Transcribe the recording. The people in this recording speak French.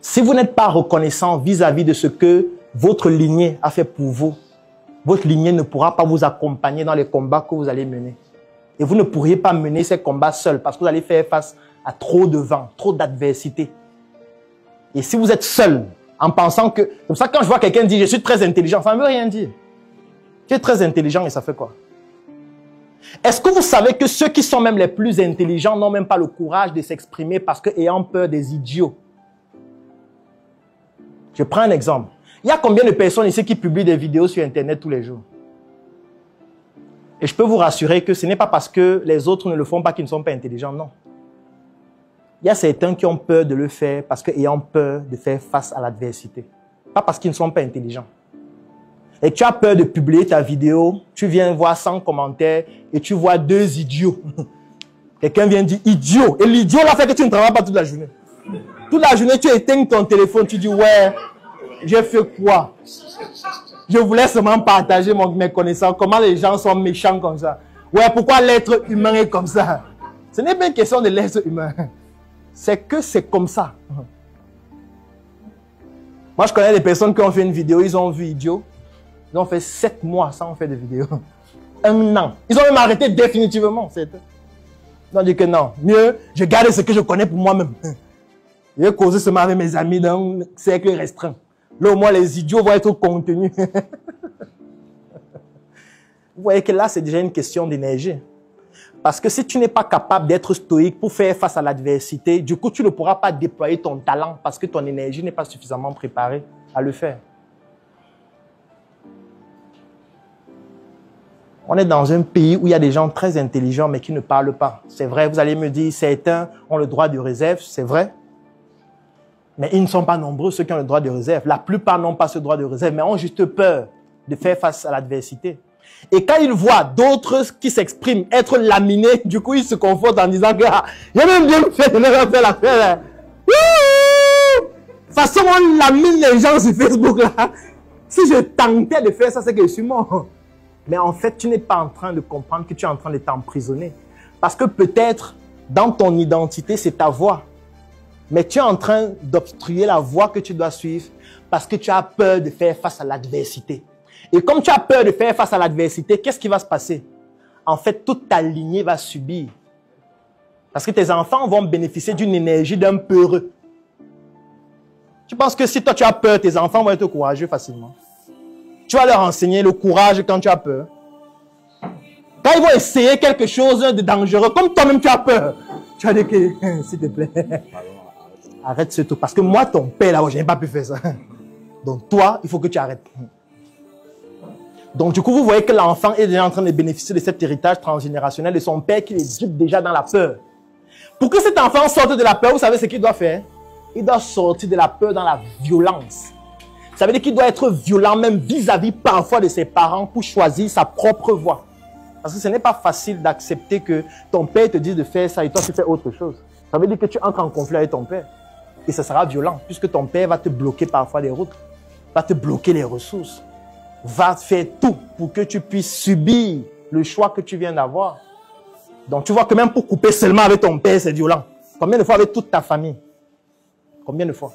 Si vous n'êtes pas reconnaissant vis-à-vis de ce que votre lignée a fait pour vous, votre lignée ne pourra pas vous accompagner dans les combats que vous allez mener. Et vous ne pourriez pas mener ces combats seul parce que vous allez faire face à trop de vent, trop d'adversité. Et si vous êtes seul, en pensant que... Comme ça, quand je vois quelqu'un dire « je suis très intelligent », ça ne veut rien dire. Tu es très intelligent et ça fait quoi? Est-ce que vous savez que ceux qui sont même les plus intelligents n'ont même pas le courage de s'exprimer parce qu'ayant peur des idiots? Je prends un exemple. Il y a combien de personnes ici qui publient des vidéos sur Internet tous les jours? Et je peux vous rassurer que ce n'est pas parce que les autres ne le font pas qu'ils ne sont pas intelligents, non. Il y a certains qui ont peur de le faire parce qu'ayant peur de faire face à l'adversité. Pas parce qu'ils ne sont pas intelligents. Et tu as peur de publier ta vidéo, tu viens voir 100 commentaires et tu vois 2 idiots. Quelqu'un vient dire idiot. Et l'idiot là fait que tu ne travailles pas toute la journée. Toute la journée, tu éteins ton téléphone, tu dis ouais, j'ai fait quoi? Je voulais seulement partager mes connaissances. Comment les gens sont méchants comme ça? Ouais, pourquoi l'être humain est comme ça? Ce n'est pas une question de l'être humain. C'est que c'est comme ça. Moi, je connais des personnes qui ont fait une vidéo, ils ont vu idiot. Ils ont fait 7 mois sans faire de vidéo. 1 an. Ils ont même arrêté définitivement. Ils ont dit que non, mieux, je garde ce que je connais pour moi-même. Je vais causer seulement avec mes amis dans un cercle restreint. Là, au moins, les idiots vont être contenus. Vous voyez que là, c'est déjà une question d'énergie. Parce que si tu n'es pas capable d'être stoïque pour faire face à l'adversité, du coup, tu ne pourras pas déployer ton talent parce que ton énergie n'est pas suffisamment préparée à le faire. On est dans un pays où il y a des gens très intelligents mais qui ne parlent pas. C'est vrai, vous allez me dire, certains ont le droit de réserve, c'est vrai. Mais ils ne sont pas nombreux, ceux qui ont le droit de réserve. La plupart n'ont pas ce droit de réserve, mais ont juste peur de faire face à l'adversité. Et quand ils voient d'autres qui s'expriment être laminés, du coup, ils se confortent en disant que j'ai même bien fait de ne pas faire l'affaire. De toute façon, on lamine les gens sur Facebook là. Si je tentais de faire ça, c'est que je suis mort. Mais en fait, tu n'es pas en train de comprendre que tu es en train de t'emprisonner. Parce que peut-être, dans ton identité, c'est ta voix. Mais tu es en train d'obstruer la voie que tu dois suivre parce que tu as peur de faire face à l'adversité. Et comme tu as peur de faire face à l'adversité, qu'est-ce qui va se passer? En fait, toute ta lignée va subir. Parce que tes enfants vont bénéficier d'une énergie d'un peureux. Tu penses que si toi tu as peur, tes enfants vont être courageux facilement? Tu vas leur enseigner le courage quand tu as peur. Quand ils vont essayer quelque chose de dangereux, comme toi-même tu as peur, tu vas dire que, s'il te plaît, arrête ce tout. Parce que moi, ton père, là, je n'ai pas pu faire ça. Donc toi, il faut que tu arrêtes. Donc du coup, vous voyez que l'enfant est déjà en train de bénéficier de cet héritage transgénérationnel de son père qui l'éduque déjà dans la peur. Pour que cet enfant sorte de la peur, vous savez ce qu'il doit faire? Il doit sortir de la peur dans la violence. Ça veut dire qu'il doit être violent même vis-à-vis parfois de ses parents pour choisir sa propre voie. Parce que ce n'est pas facile d'accepter que ton père te dise de faire ça et toi tu fais autre chose. Ça veut dire que tu entres en conflit avec ton père. Et ça sera violent puisque ton père va te bloquer parfois des routes, va te bloquer les ressources, va faire tout pour que tu puisses subir le choix que tu viens d'avoir. Donc tu vois que même pour couper seulement avec ton père, c'est violent. Combien de fois avec toute ta famille? Combien de fois?